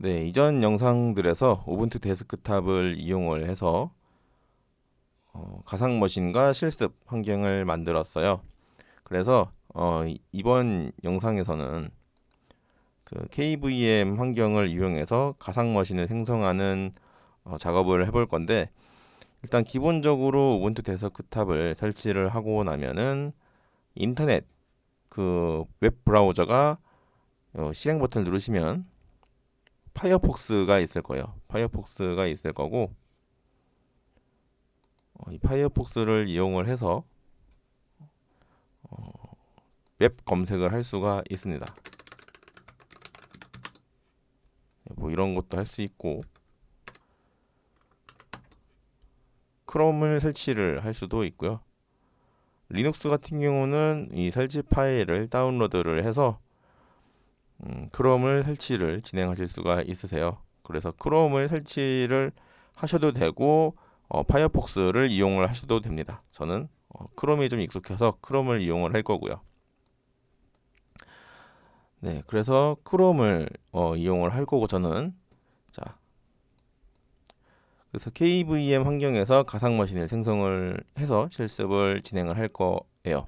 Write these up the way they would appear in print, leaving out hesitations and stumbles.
네, 이전 영상들에서 우분투 데스크탑을 이용을 해서 가상 머신과 실습 환경을 만들었어요. 그래서 이번 영상에서는 그 KVM 환경을 이용해서 가상 머신을 생성하는 작업을 해볼 건데, 일단 기본적으로 우분투 데스크탑을 설치를 하고 나면은 인터넷 그 웹 브라우저가 실행 버튼을 누르시면 파이어폭스가 있을 거예요. 파이어폭스가 있을 거고, 이 파이어폭스를 이용을 해서 웹 검색을 할 수가 있습니다. 뭐 이런 것도 할 수 있고, 크롬을 설치를 할 수도 있고요. 리눅스 같은 경우는 이 설치 파일을 다운로드를 해서 크롬을 설치를 진행하실 수가 있으세요. 그래서 크롬을 설치를 하셔도 되고, 파이어폭스를 이용을 하셔도 됩니다. 저는 크롬이 좀 익숙해서 크롬을 이용을 할 거고요. 네, 그래서 크롬을 이용을 할 거고, 저는 자, 그래서 KVM 환경에서 가상 머신을 생성을 해서 실습을 진행을 할 거예요.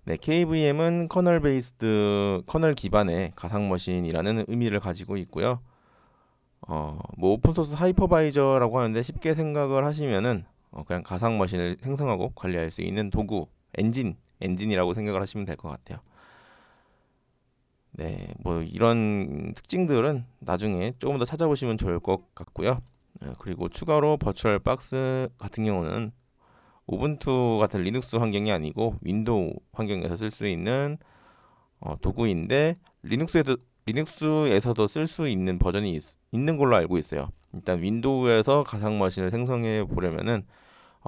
네, KVM은 커널 기반의 가상 머신이라는 의미를 가지고 있고요. 뭐 오픈소스 하이퍼바이저라고 하는데, 쉽게 생각을 하시면은 그냥 가상 머신을 생성하고 관리할 수 있는 도구, 엔진이라고 생각을 하시면 될 것 같아요. 네, 뭐 이런 특징들은 나중에 조금 더 찾아보시면 좋을 것 같고요. 그리고 추가로 버추얼 박스 같은 경우는 우분투 같은 리눅스 환경이 아니고 윈도우 환경에서 쓸 수 있는 도구인데, 리눅스에서도 쓸 수 있는 버전이 있는 걸로 알고 있어요. 일단 윈도우에서 가상 머신을 생성해 보려면은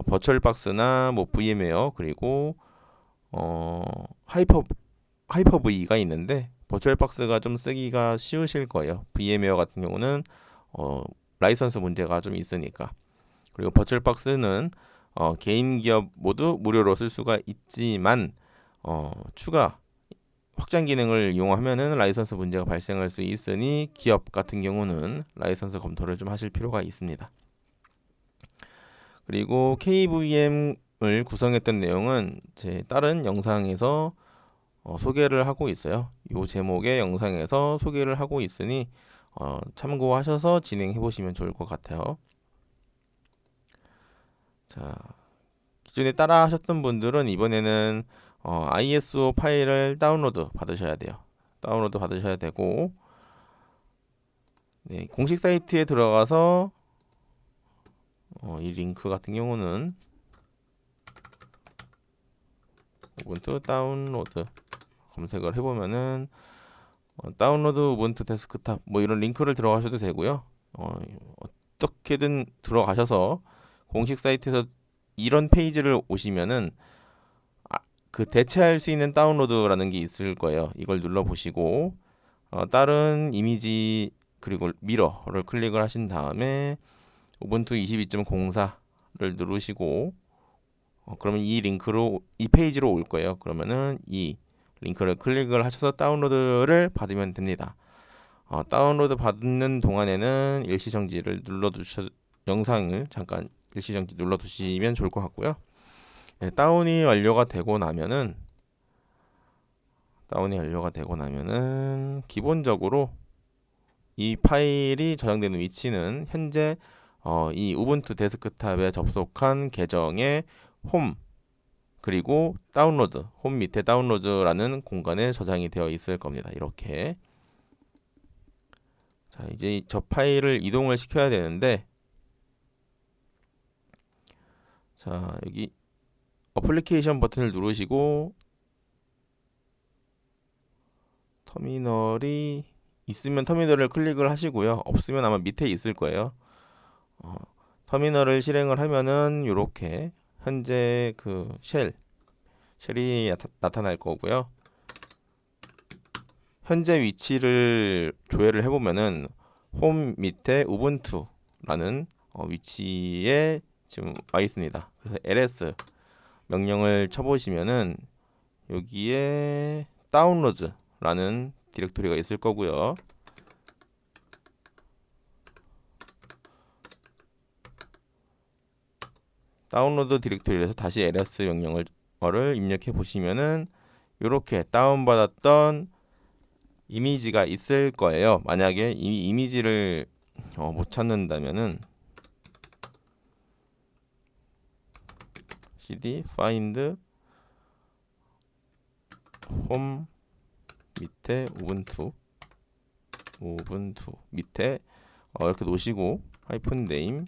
버추얼 박스나 뭐 VM웨어, 그리고 어, 하이퍼 V가 있는데, 버추얼 박스가 좀 쓰기가 쉬우실 거예요. VM웨어 같은 경우는 어, 라이선스 문제가 좀 있으니까. 그리고 버추얼 박스는 개인 기업 모두 무료로 쓸 수가 있지만, 추가 확장 기능을 이용하면은 라이선스 문제가 발생할 수 있으니, 기업 같은 경우는 라이선스 검토를 좀 하실 필요가 있습니다. 그리고 KVM을 구성했던 내용은 제 다른 영상에서 소개를 하고 있어요. 이 제목의 영상에서 소개를 하고 있으니 참고하셔서 진행해 보시면 좋을 것 같아요. 자, 기존에 따라 하셨던 분들은 이번에는 ISO 파일을 다운로드 받으셔야 돼요. 다운로드 받으셔야 되고, 네, 공식 사이트에 들어가서 이 링크 같은 경우는 우분투 다운로드 검색을 해보면은 다운로드 우분투 데스크탑 뭐 이런 링크를 들어가셔도 되고요. 어떻게든 들어가셔서 공식 사이트에서 이런 페이지를 오시면은 그 대체할 수 있는 다운로드라는 게 있을 거예요. 이걸 눌러 보시고 다른 이미지 그리고 미러를 클릭을 하신 다음에 우분투 22.04를 누르시고, 그러면 이 페이지로 올 거예요. 그러면은 이 링크를 클릭을 하셔서 다운로드를 받으면 됩니다. 다운로드 받는 동안에는 일시정지를 영상을 잠깐 일시정지 눌러두시면 좋을 것 같고요. 네, 다운이 완료가 되고 나면은 기본적으로 이 파일이 저장되는 위치는 현재 이 우분투 데스크탑에 접속한 계정의 홈, 그리고 홈 밑에 다운로드라는 공간에 저장이 되어 있을 겁니다. 이렇게. 자, 이제 저 파일을 이동을 시켜야 되는데, 자, 여기 어플리케이션 버튼을 누르시고, 터미널이 있으면 터미널을 클릭을 하시고요. 없으면 아마 밑에 있을 거예요. 터미널을 실행을 하면은 이렇게 현재 그 쉘이 나타날 거고요. 현재 위치를 조회를 해보면은 홈 밑에 우분투라는 위치에 지금 와 있습니다. 그래서 ls 명령을 쳐보시면은 여기에 다운로드라는 디렉토리가 있을 거고요. 다운로드 디렉토리에서 다시 ls 명령을 입력해 보시면은 이렇게 다운받았던 이미지가 있을 거예요. 만약에 이 이미지를 못 찾는다면은 cd find home 밑에 우분투 밑에 이렇게 놓으시고 하이픈 네임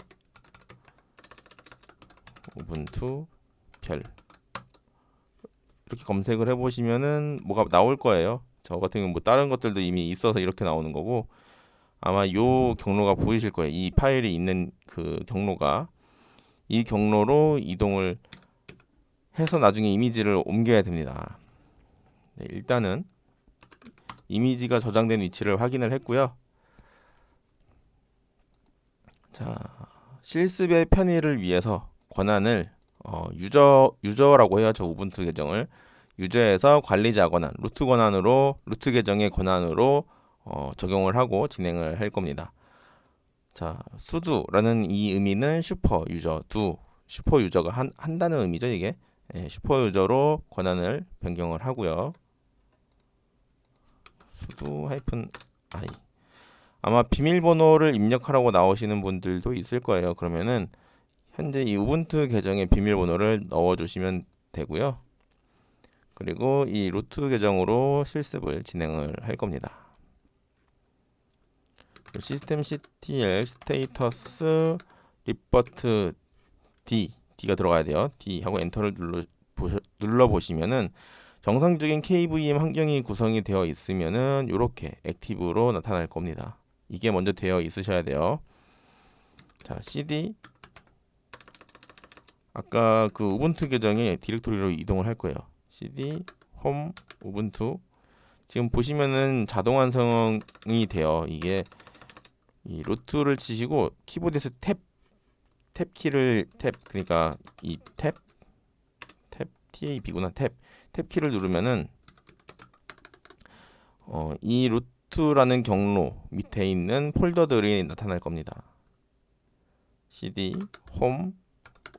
우분투 별 이렇게 검색을 해보시면은 뭐가 나올 거예요. 저 같은 경우는 뭐 다른 것들도 이미 있어서 이렇게 나오는 거고 아마 요 경로가 보이실 거예요. 이 파일이 있는 그 경로가 이 경로로 이동을 해서 나중에 이미지를 옮겨야 됩니다. 네, 일단은 이미지가 저장된 위치를 확인을 했고요. 자, 실습의 편의를 위해서 권한을 유저라고 해요. 저 우분투 계정을 유저에서 관리자 권한, 루트 계정의 권한으로 적용을 하고 진행을 할 겁니다. 자, sudo라는 이 의미는 슈퍼 유저가 한다는 의미죠. 이게 슈퍼 유저로 권한을 변경을 하고요. sudo -i 아마 비밀번호를 입력하라고 나오시는 분들도 있을 거예요. 그러면은 현재 이 우분투 계정의 비밀번호를 넣어주시면 되고요. 그리고 이 루트 계정으로 실습을 진행을 할 겁니다. systemctl status report D가 들어가야 돼요. D 하고 엔터를 눌러 보시면은 정상적인 KVM 환경이 구성이 되어 있으면은 이렇게 액티브로 나타날 겁니다. 이게 먼저 되어 있으셔야 돼요. 자, cd 아까 그 우분투 계정의 디렉토리로 이동을 할 거예요. cd home 우분투 지금 보시면은 자동 완성이 돼요. 이게 이 루트를 치시고 키보드에서 탭 그러니까 이 탭 tab구나 탭 키를 누르면은 이 루트라는 경로 밑에 있는 폴더들이 나타날 겁니다. cd home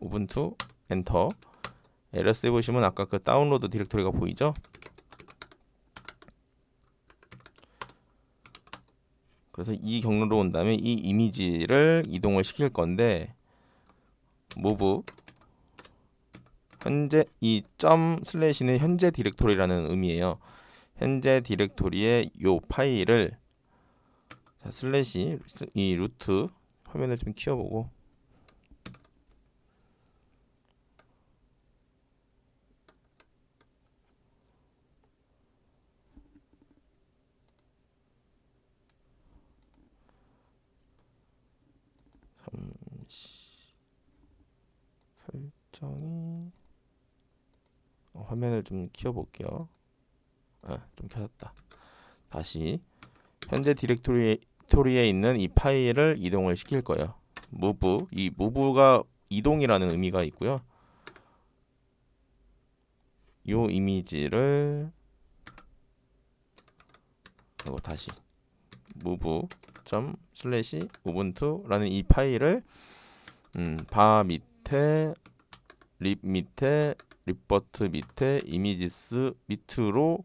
우분투 엔터 ls 보시면 아까 그 다운로드 디렉토리가 보이죠? 그래서 이 경로로 온 다음에 이 이미지를 이동을 시킬 건데 move 현재 이 점 슬래시는 현재 디렉토리라는 의미예요. 현재 디렉토리의 요 파일을 자, 슬래시 이 루트 화면을 좀 키워보고 설정이 화면을 좀 키워볼게요. 좀 켜졌다. 다시 현재 디렉토리에 있는 이 파일을 이동을 시킬 거예요. move 이 move가 이동이라는 의미가 있고요. 요 이미지를 그리고 다시 move 슬래시 우분투라는 이 파일을 바 밑에 립 밑에 리포트 밑에 이미지스 밑으로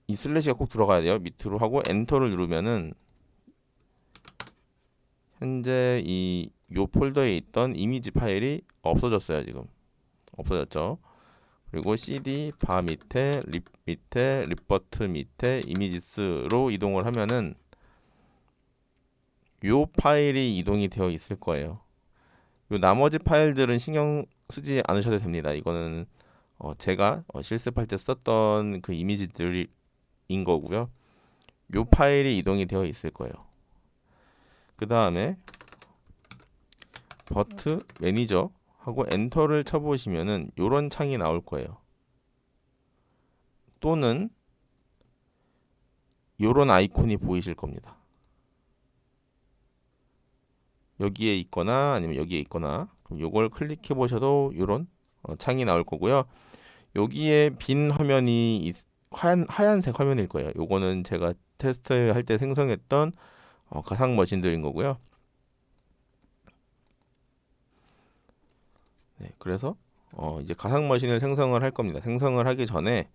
이 슬래시가 꼭 들어가야 돼요. 밑으로 하고 엔터를 누르면은 현재 요 폴더에 있던 이미지 파일이 없어졌어요. 지금 없어졌죠. 그리고 cd 바 밑에 립 밑에 리포트 밑에 이미지스로 이동을 하면은 요 파일이 이동이 되어 있을 거예요. 요 나머지 파일들은 신경 쓰지 않으셔도 됩니다. 이거는 제가 실습할 때 썼던 그 이미지들인 거고요. 요 파일이 이동이 되어 있을 거예요. 그 다음에 버트 매니저 하고 엔터를 쳐보시면은 요런 창이 나올 거예요. 또는 요런 아이콘이 보이실 겁니다. 여기에 있거나 아니면 여기에 있거나 그럼 요걸 클릭해 보셔도 요런 창이 나올 거고요. 여기에 빈 화면이 하얀색 화면일 거예요. 요거는 제가 테스트할 때 생성했던 가상 머신들인 거고요. 그래서 이제 가상 머신을 생성을 할 겁니다. 생성을 하기 전에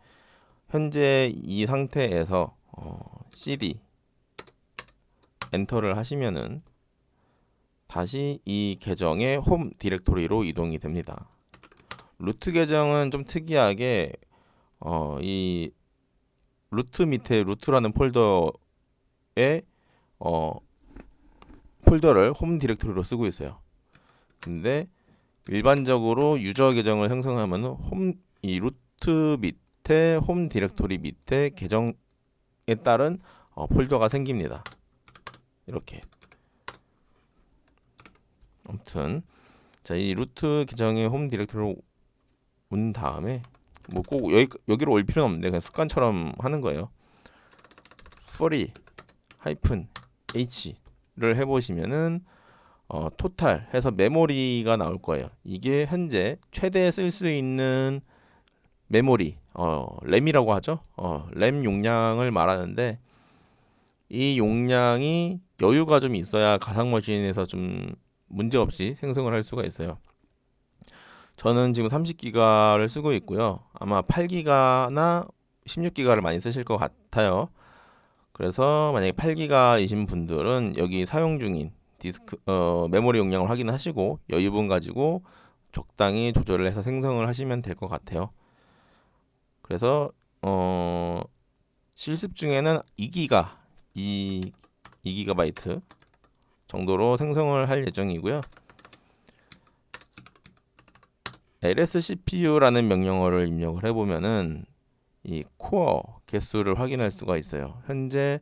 현재 이 상태에서 cd 엔터를 하시면은 다시 이 계정의 홈 디렉토리로 이동이 됩니다. 루트 계정은 좀 특이하게 이 루트 밑에 루트라는 폴더에 폴더를 홈 디렉토리로 쓰고 있어요. 근데 일반적으로 유저 계정을 생성하면 이 루트 밑에 홈 디렉토리 밑에 계정에 따른 폴더가 생깁니다. 이렇게. 아무튼 자, 이 루트 계정의 홈 디렉토리로 온 다음에 뭐 꼭 여기로 올 필요는 없는데 그냥 습관처럼 하는 거예요. free -h를 해보시면은 토탈 해서 메모리가 나올 거예요. 이게 현재 최대 쓸 수 있는 메모리, 램이라고 하죠. 램 용량을 말하는데 이 용량이 여유가 좀 있어야 가상머신에서 좀 문제없이 생성을 할 수가 있어요. 저는 지금 30기가를 쓰고 있고요. 아마 8기가나 16기가를 많이 쓰실 것 같아요. 그래서 만약에 8기가이신 분들은 여기 사용 중인 디스크 메모리 용량을 확인하시고 여유분 가지고 적당히 조절을 해서 생성을 하시면 될 것 같아요. 그래서 실습 중에는 2기가바이트 정도로 생성을 할 예정이고요. lscpu라는 명령어를 입력을 해보면은 이 코어 개수를 확인할 수가 있어요. 현재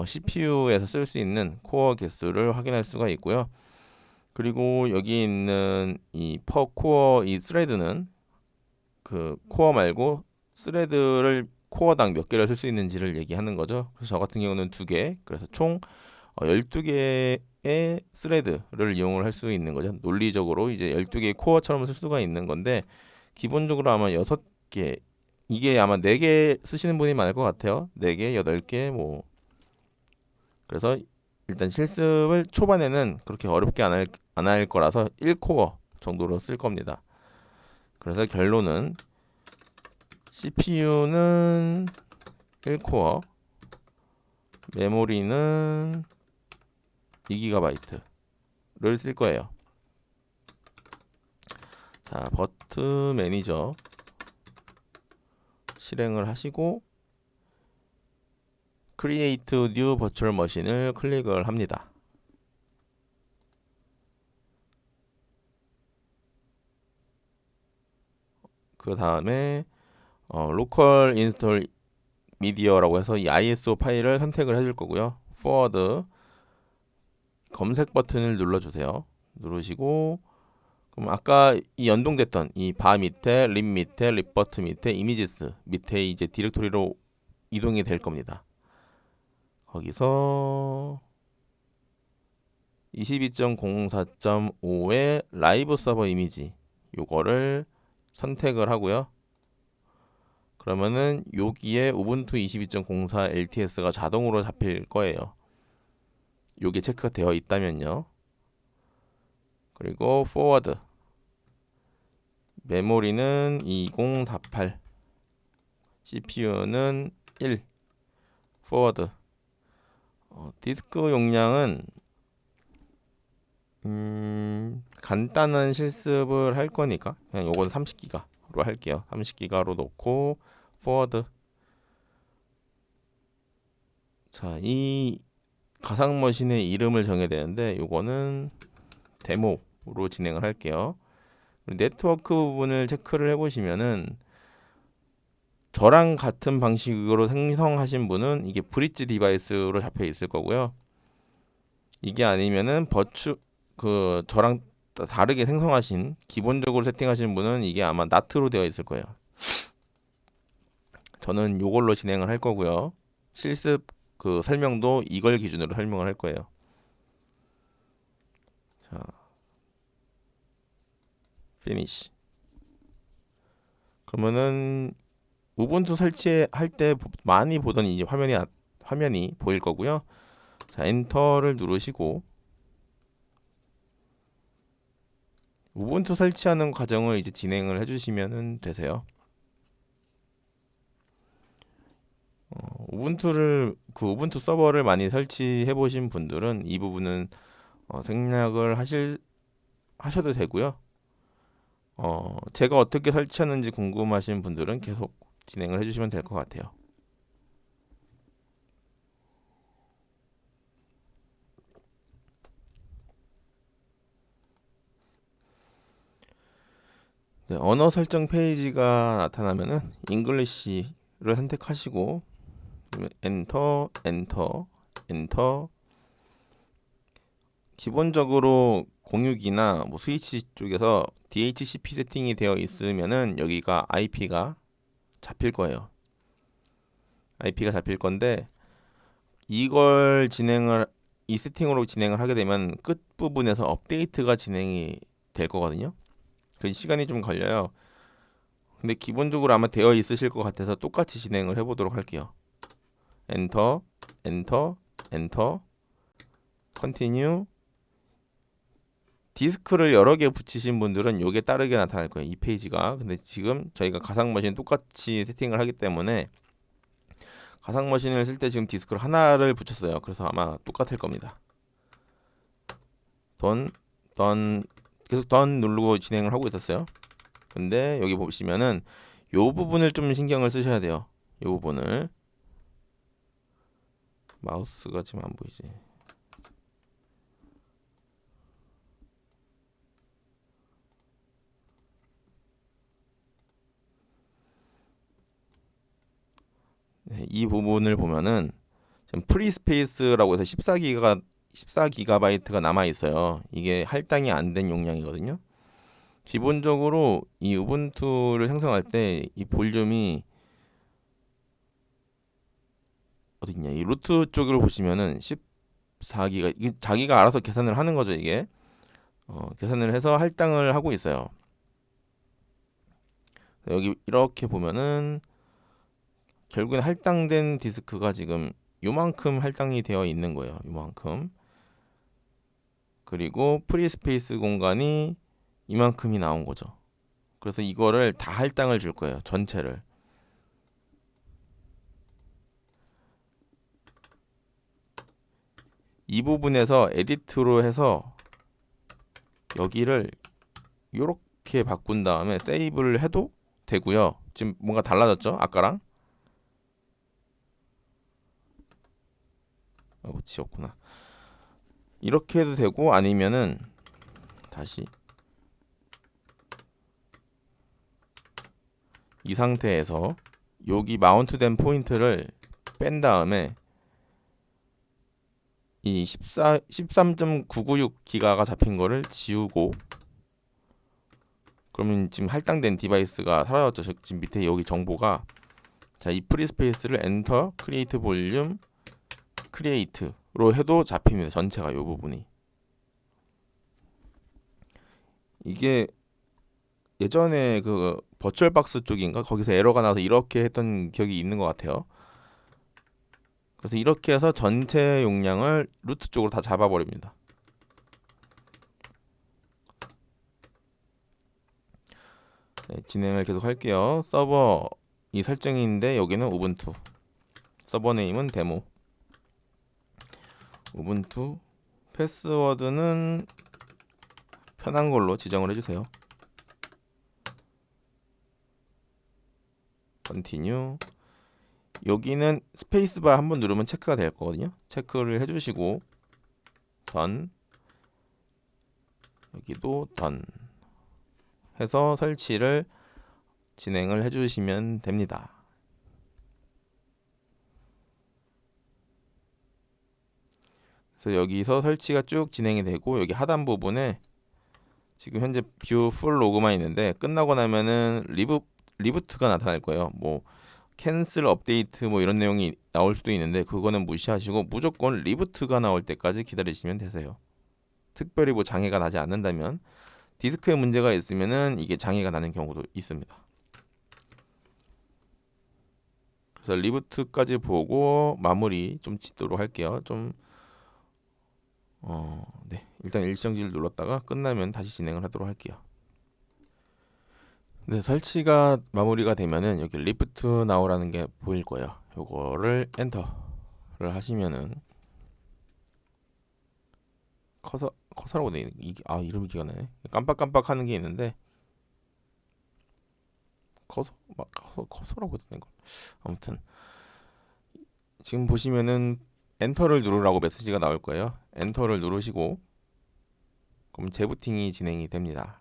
CPU에서 쓸 수 있는 코어 개수를 확인할 수가 있고요. 그리고 여기 있는 이 per 코어 이 스레드는 그 코어 말고 스레드를 코어당 몇 개를 쓸 수 있는지를 얘기하는 거죠. 그래서 저 같은 경우는 2개, 그래서 총 12개의 스레드를 이용을 할 수 있는 거죠. 논리적으로 이제 12개의 코어처럼 쓸 수가 있는 건데 기본적으로 아마 6개, 이게 아마 4개 쓰시는 분이 많을 것 같아요. 4개, 8개 뭐. 그래서 일단 실습을 초반에는 그렇게 어렵게 안 할 거라서 1코어 정도로 쓸 겁니다. 그래서 결론은 CPU는 1코어, 메모리는 2GB를 쓸 거예요. 자, 버트 매니저 실행을 하시고 Create New Virtual Machine을 클릭을 합니다. 그 다음에 Local Install Media라고 해서 이 ISO 파일을 선택을 해줄 거고요. Forward 검색 버튼을 눌러주세요. 누르시고 그럼 아까 이 연동됐던 이 바 밑에, 립 밑에, 립버트 밑에, 이미지스 밑에 이제 디렉토리로 이동이 될 겁니다. 거기서 22.04.5의 라이브 서버 이미지 요거를 선택을 하고요. 그러면은 여기에 우분투 22.04 LTS가 자동으로 잡힐 거예요. 요게 체크가 되어 있다면요. 그리고 forward 메모리는 2048 CPU는 1 forward 디스크 용량은 간단한 실습을 할 거니까 그냥 요건 30기가로 할게요. 30기가로 놓고 forward. 자, 이 가상 머신의 이름을 정해야 되는데 요거는 데모로 진행을 할게요. 네트워크 부분을 체크를 해보시면은 저랑 같은 방식으로 생성하신 분은 이게 브릿지 디바이스로 잡혀 있을 거고요. 이게 아니면은 저랑 다르게 생성하신 기본적으로 세팅하신 분은 이게 아마 나트로 되어 있을 거예요. 저는 요걸로 진행을 할 거고요. 실습 그 설명도 이걸 기준으로 설명을 할 거예요. 자, finish. 그러면은 우분투 설치할 때 많이 보던 이 화면이 보일 거고요. 자, 엔터를 누르시고 우분투 설치하는 과정을 이제 진행을 해주시면 되세요. 우분투 서버를 많이 설치해 보신 분들은 이 부분은 생략을 하셔도 되고요. 제가 어떻게 설치하는지 궁금하신 분들은 계속 진행을 해주시면 될 것 같아요. 네, 언어 설정 페이지가 나타나면은 잉글리시를 선택하시고 엔터, 엔터, 엔터. 기본적으로 공유기나 뭐 스위치 쪽에서 DHCP 세팅이 되어 있으면은 여기가 IP가 잡힐 거예요. IP가 잡힐 건데 이 세팅으로 진행을 하게 되면 끝 부분에서 업데이트가 진행이 될 거거든요. 그 시간이 좀 걸려요. 근데 기본적으로 아마 되어 있으실 것 같아서 똑같이 진행을 해보도록 할게요. 엔터, 엔터, 엔터, 컨티뉴. 디스크를 여러 개 붙이신 분들은 요게 따르게 나타날 거예요. 이 페이지가. 근데 지금 저희가 가상머신 똑같이 세팅을 하기 때문에 가상머신을 쓸 때 지금 디스크를 하나를 붙였어요. 그래서 아마 똑같을 겁니다. 계속 던 누르고 진행을 하고 있었어요. 근데 여기 보시면은 요 부분을 좀 신경을 쓰셔야 돼요. 요 부분을. 마우스가 지금 안 보이지. 네, 이 부분을 보면은 지금 프리스페이스라고 해서 14기가바이트가 남아 있어요. 이게 할당이 안 된 용량이거든요. 기본적으로 이 우분투를 생성할 때 이 볼륨이 어딨냐? 이 루트 쪽을 보시면은 14기가 이게 자기가 알아서 계산을 하는 거죠, 이게. 계산을 해서 할당을 하고 있어요. 여기 이렇게 보면은 결국엔 할당된 디스크가 지금 요만큼 할당이 되어 있는 거예요. 요만큼. 그리고 프리스페이스 공간이 이만큼이 나온 거죠. 그래서 이거를 다 할당을 줄 거예요. 전체를. 이 부분에서 에디트로 해서 여기를 이렇게 바꾼 다음에 세이브를 해도 되고요. 지금 뭔가 달라졌죠? 아까랑. 지웠구나. 이렇게 해도 되고 아니면은 다시 이 상태에서 여기 마운트된 포인트를 뺀 다음에 이 13.996기가가 잡힌 거를 지우고 그러면 지금 할당된 디바이스가 사라졌죠. 지금 밑에 여기 정보가 자, 이 프리스페이스를 엔터 크리에이트 볼륨 크리에이트로 해도 잡힙니다. 전체가 이 부분이. 이게 예전에 그 버추얼박스 쪽인가 거기서 에러가 나서 이렇게 했던 기억이 있는 것 같아요. 그래서 이렇게 해서 전체 용량을 루트 쪽으로 다 잡아버립니다. 네, 진행을 계속 할게요. 서버 이 설정인데 여기는 우분투, 서버 네임은 데모, 우분투, 패스워드는 편한 걸로 지정을 해주세요. 컨티뉴. 여기는 스페이스바 한번 누르면 체크가 될 거거든요. 체크를 해주시고 던, 여기도 던 해서 설치를 진행을 해주시면 됩니다. 그래서 여기서 설치가 쭉 진행이 되고 여기 하단 부분에 지금 현재 뷰 풀 로그만 있는데 끝나고 나면은 리부트가 나타날 거예요. 뭐 캔슬 업데이트 뭐 이런 내용이 나올 수도 있는데 그거는 무시하시고 무조건 리부트가 나올 때까지 기다리시면 되세요. 특별히 뭐 장애가 나지 않는다면. 디스크에 문제가 있으면은 이게 장애가 나는 경우도 있습니다. 그래서 리부트까지 보고 마무리 좀 짓도록 할게요. 네, 일단 일정지를 눌렀다가 끝나면 다시 진행을 하도록 할게요. 네, 설치가 마무리가 되면은 여기 리프트 나오라는 게 보일 거예요. 요거를 엔터를 하시면은 커서라고 돼 있는 이름이 기가 나네. 깜빡깜빡 하는 게 있는데 커서라고 되는 거. 아무튼 지금 보시면은 엔터를 누르라고 메시지가 나올 거예요. 엔터를 누르시고 그럼 재부팅이 진행이 됩니다.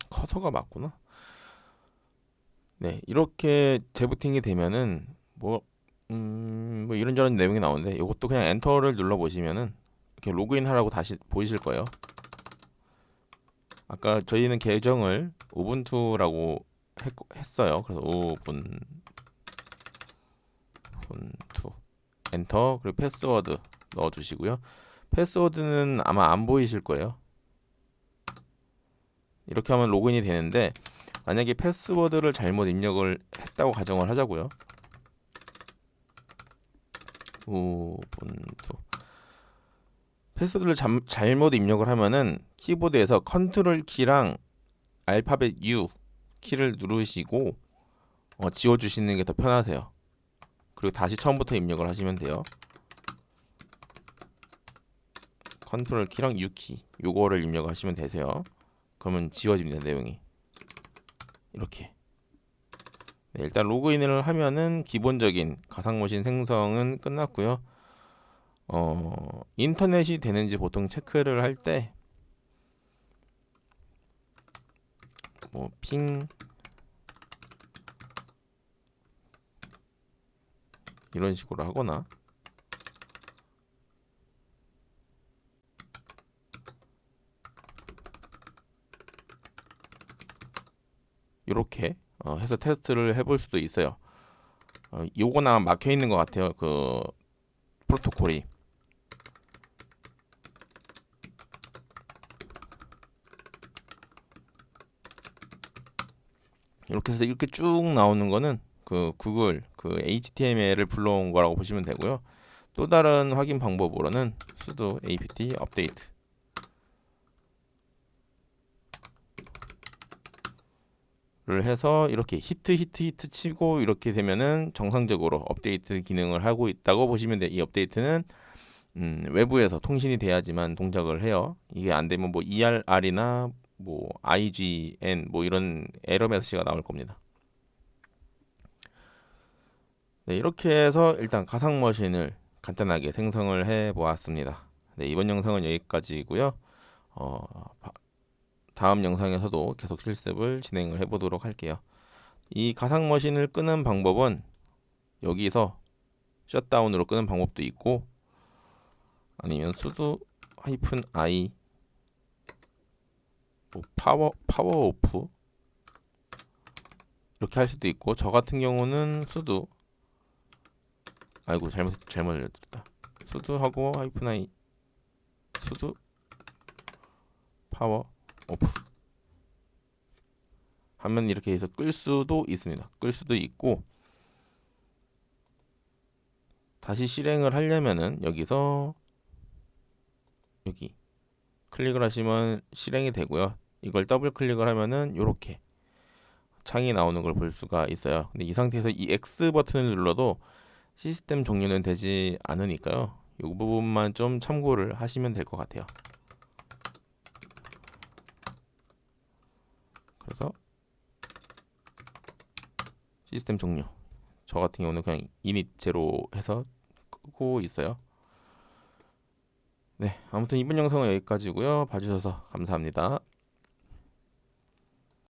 커서가 맞구나. 네, 이렇게 재부팅이 되면은 뭐 이런저런 내용이 나오는데 이것도 그냥 엔터를 눌러 보시면은 이렇게 로그인 하라고 다시 보이실 거예요. 아까 저희는 계정을 우분투라고 했어요. 그래서 우분투 엔터 그리고 패스워드 넣어 주시고요. 패스워드는 아마 안 보이실 거예요. 이렇게 하면 로그인이 되는데 만약에 패스워드를 잘못 입력을 했다고 가정을 하자고요. 우분투 패스워드를 잘못 입력을 하면은 키보드에서 컨트롤 키랑 알파벳 U 키를 누르시고 지워주시는 게 더 편하세요. 그리고 다시 처음부터 입력을 하시면 돼요. 컨트롤 키랑 U 키 요거를 입력하시면 되세요. 그러면 지워집니다. 내용이 이렇게. 네, 일단 로그인을 하면은 기본적인 가상머신 생성은 끝났고요. 인터넷이 되는지 보통 체크를 할 때 핑 이런 식으로 하거나 이렇게 해서 테스트를 해볼 수도 있어요. 요거는 아마 막혀 있는 것 같아요. 그 프로토콜이. 이렇게 해서 이렇게 쭉 나오는 거는 그 구글 그 HTML을 불러온 거라고 보시면 되고요. 또 다른 확인 방법으로는 sudo apt update 를 해서 이렇게 히트 치고 이렇게 되면은 정상적으로 업데이트 기능을 하고 있다고 보시면 돼요. 이 업데이트는 외부에서 통신이 돼야지만 동작을 해요. 이게 안 되면 뭐 ERR이나 뭐 IGN 뭐 이런 에러 메시지가 나올 겁니다. 네, 이렇게 해서 일단 가상 머신을 간단하게 생성을 해 보았습니다. 네, 이번 영상은 여기까지고요. 다음 영상에서도 계속 실습을 진행을 해 보도록 할게요. 이 가상 머신을 끄는 방법은 여기서 셧다운으로 끄는 방법도 있고 아니면 sudo -i 파워 오프 이렇게 할 수도 있고 저 같은 경우는 sudo 잘못 알려드렸다. sudo 하고 -i sudo 파워 오프 하면 이렇게 해서 끌 수도 있습니다. 끌 수도 있고 다시 실행을 하려면은 여기서 여기 클릭을 하시면 실행이 되고요. 이걸 더블 클릭을 하면은 이렇게 창이 나오는 걸 볼 수가 있어요. 근데 이 상태에서 이 X 버튼을 눌러도 시스템 종료는 되지 않으니까요. 이 부분만 좀 참고를 하시면 될 것 같아요. 그래서 시스템 종료. 저 같은 경우는 그냥 init 제로 해서 끄고 있어요. 네, 아무튼 이번 영상은 여기까지고요. 봐주셔서 감사합니다.